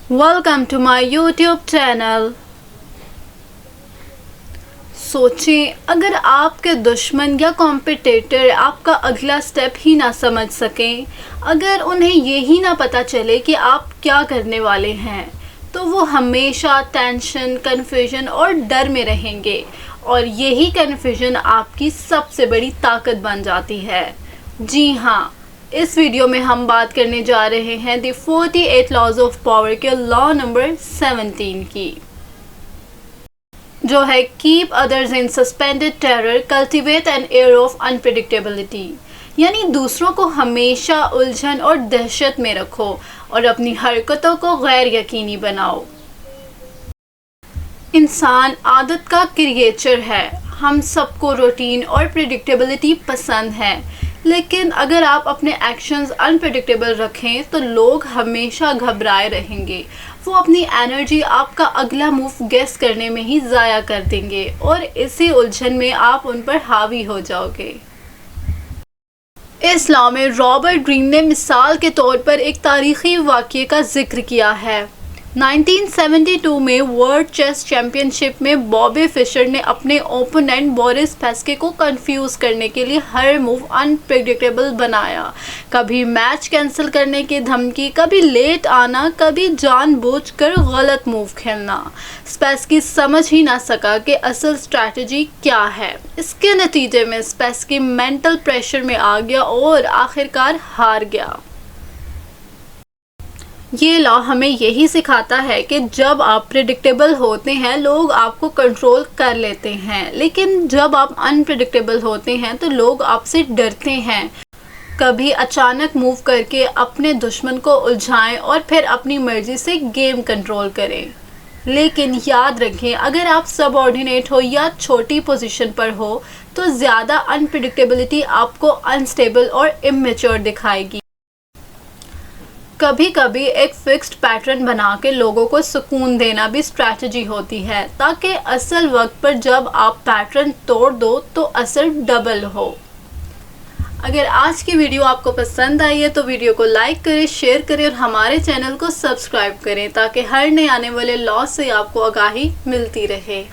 Welcome to my YouTube channel. सोचें, अगर आपके दुश्मन या कॉम्पिटिटर आपका अगला स्टेप ही ना समझ सकें, अगर उन्हें यही ना पता चले कि आप क्या करने वाले हैं, तो वो हमेशा टेंशन, कन्फ्यूजन और डर में रहेंगे और यही कन्फ्यूजन आपकी सबसे बड़ी ताकत बन जाती है। जी हाँ, इस वीडियो में हम बात करने जा रहे हैं द 48 लॉज ऑफ पावर के लॉ नंबर 17 की, जो है keep others in suspended terror, cultivate an air of unpredictability. यानी दूसरों को हमेशा उलझन और दहशत में रखो और अपनी हरकतों को गैर यकीनी बनाओ। इंसान आदत का क्रिएचर है। हम सबको रूटीन और प्रिडिक्टेबिलिटी पसंद है, लेकिन अगर आप अपने एक्शंस अनप्रेडिक्टेबल रखें तो लोग हमेशा घबराए रहेंगे। वो अपनी एनर्जी आपका अगला मूव गेस करने में ही ज़ाया कर देंगे और इसी उलझन में आप उन पर हावी हो जाओगे। इस लॉ में रॉबर्ट ग्रीन ने मिसाल के तौर पर एक तारीखी वाक़ये का जिक्र किया है। 1972 में वर्ल्ड चेस चैंपियनशिप में बॉबी फिशर ने अपने ओपोनेंट बोरिस पैस्के को कंफ्यूज करने के लिए हर मूव अनप्रेडिक्टेबल बनाया। कभी मैच कैंसिल करने की धमकी, कभी लेट आना, कभी जानबूझकर गलत मूव खेलना। स्पेस्की समझ ही ना सका कि असल स्ट्रैटेजी क्या है। इसके नतीजे में स्पेस्की मेंटल प्रेशर में आ गया और आखिरकार हार गया। ये लॉ हमें यही सिखाता है कि जब आप प्रिडिक्टेबल होते हैं, लोग आपको कंट्रोल कर लेते हैं, लेकिन जब आप अनप्रिडिक्टेबल होते हैं तो लोग आपसे डरते हैं। कभी अचानक मूव करके अपने दुश्मन को उलझाएं और फिर अपनी मर्जी से गेम कंट्रोल करें। लेकिन याद रखें, अगर आप सबऑर्डिनेट हो या छोटी पोजीशन पर हो तो ज़्यादा अनप्रिडिक्टेबिलिटी आपको अनस्टेबल और इमेच्योर दिखाएगी। कभी कभी एक फिक्स्ड पैटर्न बना के लोगों को सुकून देना भी स्ट्रैटेजी होती है, ताकि असल वक्त पर जब आप पैटर्न तोड़ दो तो असर डबल हो। अगर आज की वीडियो आपको पसंद आई है तो वीडियो को लाइक करें, शेयर करें और हमारे चैनल को सब्सक्राइब करें, ताकि हर नए आने वाले लॉ से आपको आगाही मिलती रहे।